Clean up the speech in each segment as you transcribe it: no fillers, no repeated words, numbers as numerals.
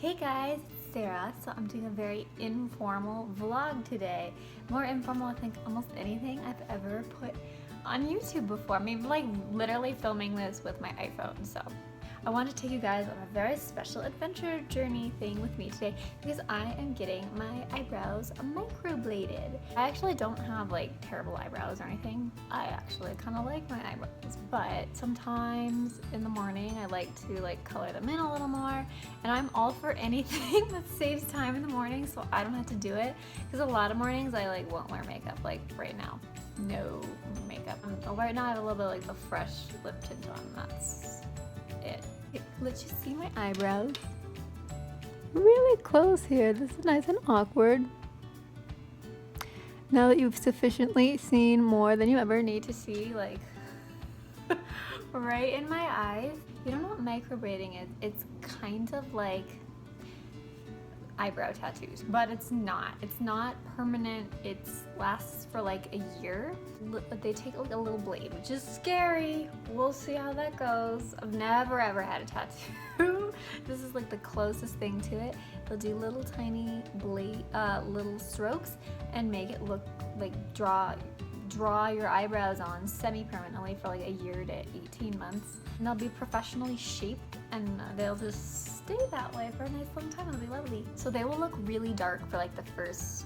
Hey guys, it's Sarah. So I'm doing a very informal vlog today. More informal, I think, almost anything I've ever put on YouTube before. I mean, like literally filming this with my iPhone. So I want to take you guys on a very special adventure journey thing with me today because I am getting my eyebrows microbladed. I actually don't have like terrible eyebrows or anything. I actually kind of like my eyebrows, but sometimes in the morning I like to like color them in a little more, and I'm all for anything that saves time in the morning so I don't have to do it, because a lot of mornings I like won't wear makeup, like right now. No makeup. Right now I have a little bit of like the fresh lip tint on. That's it. Let you see my eyebrows. Really close here. This is nice and awkward. Now that you've sufficiently seen more than you ever need to see, like right in my eyes. You don't know what microblading is. It's kind of like eyebrow tattoos, but it's not. It's not permanent. It lasts for like a year. They take like a little blade, which is scary. We'll see how that goes. I've never ever had a tattoo. This is like the closest thing to it. They'll do little tiny blade, little strokes and make it look like draw your eyebrows on semi-permanently for like a year to 18 months. And they'll be professionally shaped, and they'll just stay that way for a nice long time. It'll be lovely. So they will look really dark for like the first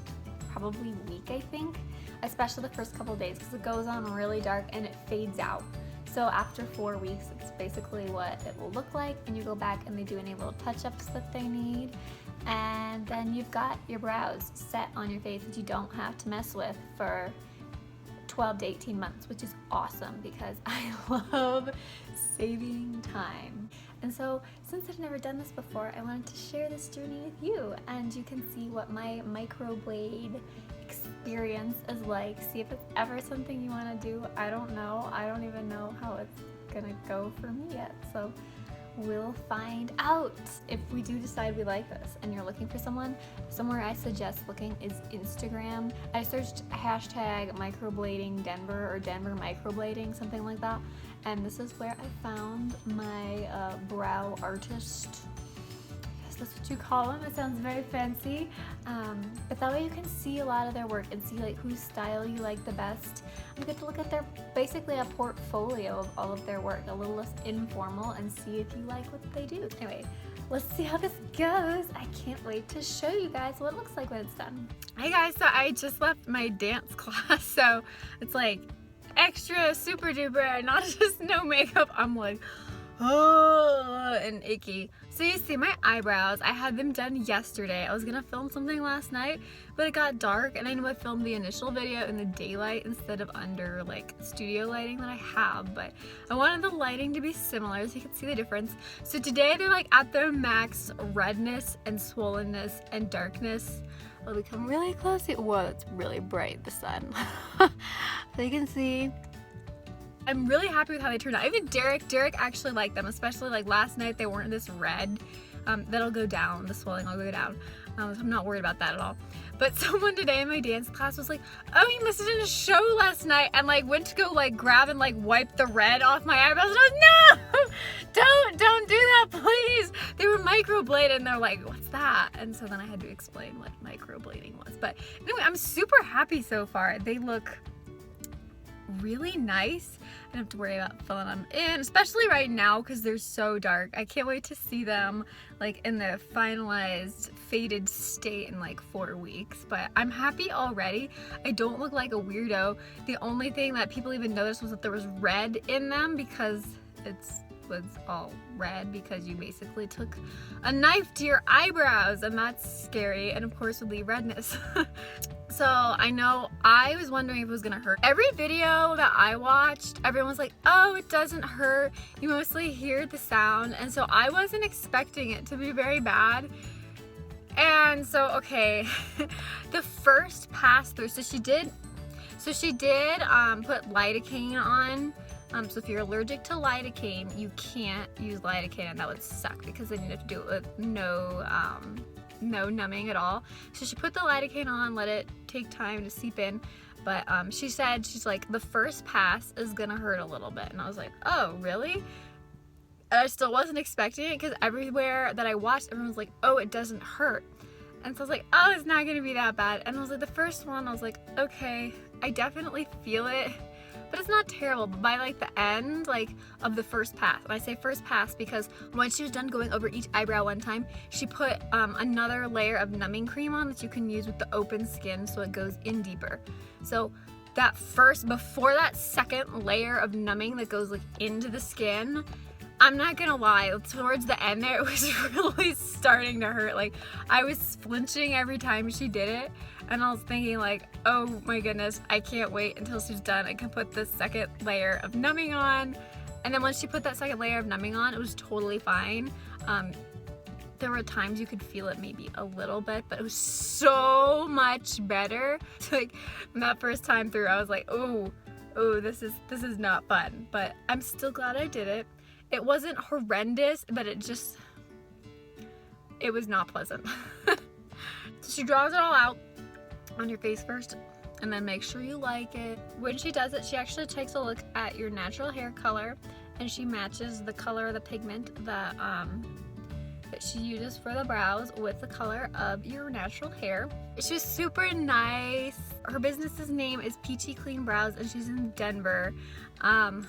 probably week, I think, especially the first couple of days, because it goes on really dark and it fades out. So after 4 weeks, it's basically what it will look like, and you go back and they do any little touch-ups that they need, and then you've got your brows set on your face that you don't have to mess with for 12 to 18 months, which is awesome because I love saving time. And so since I've never done this before, I wanted to share this journey with you, and you can see what my microblade experience is like. See if it's ever something you want to do. I don't know. I don't even know how it's gonna go for me yet. So we'll find out. If we do decide we like this and you're looking for someone, somewhere I suggest looking is Instagram. I searched hashtag microblading Denver or Denver microblading, something like that. And this is where I found my brow artist. Yes, that's what you call them. It sounds very fancy. But that way you can see a lot of their work and see like whose style you like the best. You get to look at their, basically a portfolio of all of their work, a little less informal, and see if you like what they do. Anyway, let's see how this goes. I can't wait to show you guys what it looks like when it's done. Hey guys, so I just left my dance class, so it's like extra super duper, not just no makeup. I'm like, oh, and icky. So you see my eyebrows, I had them done yesterday. I was gonna film something last night, but it got dark, and I knew I filmed the initial video in the daylight instead of under like studio lighting that I have, but I wanted the lighting to be similar so you could see the difference. So today they're like at their max redness and swollenness and darkness. Will become really close. Whoa, it's really bright, the sun. So you can see I'm really happy with how they turned out. Even Derek actually liked them, especially like last night they weren't this red. That'll go down, the swelling will go down. So I'm not worried about that at all. But someone today in my dance class was like, oh, you must have done a show last night, and like went to go like grab and like wipe the red off my eyebrows. And I was, no, don't do that, please. They were microbladed, and they're like, what's that? And so then I had to explain what microblading was. But anyway, I'm super happy so far. They look really nice. I don't have to worry about filling them in, especially right now because they're so dark. I can't wait to see them like in the finalized faded state in like 4 weeks, but I'm happy already. I don't look like a weirdo. The only thing that people even noticed was that there was red in them, because it was all red because you basically took a knife to your eyebrows, and that's scary, and of course would leave redness. So I know I was wondering if it was gonna hurt. Every video that I watched, everyone was like, oh, it doesn't hurt. You mostly hear the sound. And so I wasn't expecting it to be very bad. And so, okay, the first pass through, so she did put lidocaine on. So if you're allergic to lidocaine, you can't use lidocaine, and that would suck because then you'd have to do it with no numbing at all. So she put the lidocaine on, let it take time to seep in, but she said, she's like, the first pass is gonna hurt a little bit, and I was like, oh really? And I still wasn't expecting it because everywhere that I watched, everyone was like, oh, it doesn't hurt. And so I was like, oh, it's not gonna be that bad. And I was like, the first one, I was like, okay, I definitely feel it, but it's not terrible. But by like the end, like of the first pass, and I say first pass because when she was done going over each eyebrow one time, she put another layer of numbing cream on that you can use with the open skin so it goes in deeper. So that first, before that second layer of numbing that goes like into the skin, I'm not gonna lie, towards the end there, it was really starting to hurt. Like, I was flinching every time she did it, and I was thinking like, oh my goodness, I can't wait until she's done. I can put the second layer of numbing on. And then once she put that second layer of numbing on, it was totally fine. There were times you could feel it maybe a little bit, but it was so much better. Like, that first time through, I was like, oh, this is not fun. But I'm still glad I did it. It wasn't horrendous, but it was not pleasant. So she draws it all out on your face first, and then make sure you like it. When she does it, she actually takes a look at your natural hair color, and she matches the color of the pigment that she uses for the brows with the color of your natural hair. She's super nice. Her business's name is Peachy Clean Brows, and she's in Denver. So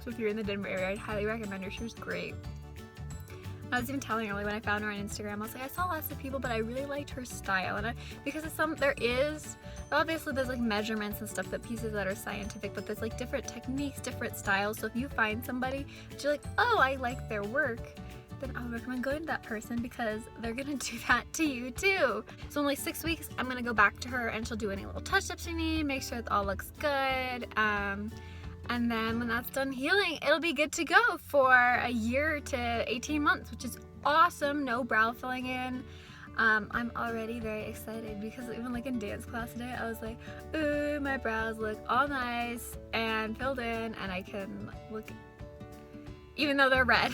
if you're in the Denver area, I'd highly recommend her. She was great. I was even telling her, like, when I found her on Instagram, I was like, I saw lots of people, but I really liked her style. And because obviously there's like measurements and stuff, that pieces that are scientific, but there's like different techniques, different styles. So if you find somebody that you're like, oh, I like their work, then I would recommend going to that person, because they're gonna do that to you too. So in like 6 weeks, I'm gonna go back to her, and she'll do any little touch-ups you need, make sure it all looks good. And then when that's done healing, it'll be good to go for a year to 18 months, which is awesome. No brow filling in. I'm already very excited, because even like in dance class today, I was like, ooh, my brows look all nice and filled in, and I can look, even though they're red.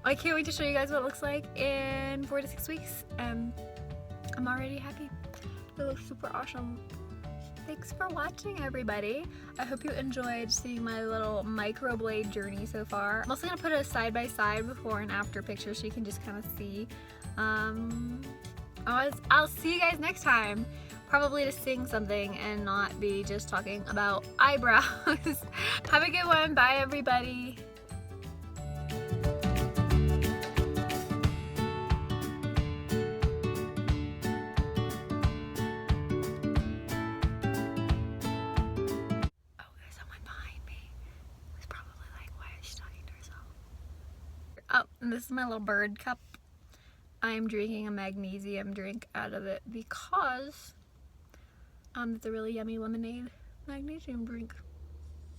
I can't wait to show you guys what it looks like in 4 to 6 weeks. I'm already happy. It looks super awesome. Thanks for watching, everybody. I hope you enjoyed seeing my little microblade journey so far. I'm also gonna put a side-by-side before and after picture so you can just kind of see. I'll see you guys next time. Probably to sing something and not be just talking about eyebrows. Have a good one. Bye, everybody. Oh, and this is my little bird cup. I'm drinking a magnesium drink out of it because it's a really yummy lemonade magnesium drink.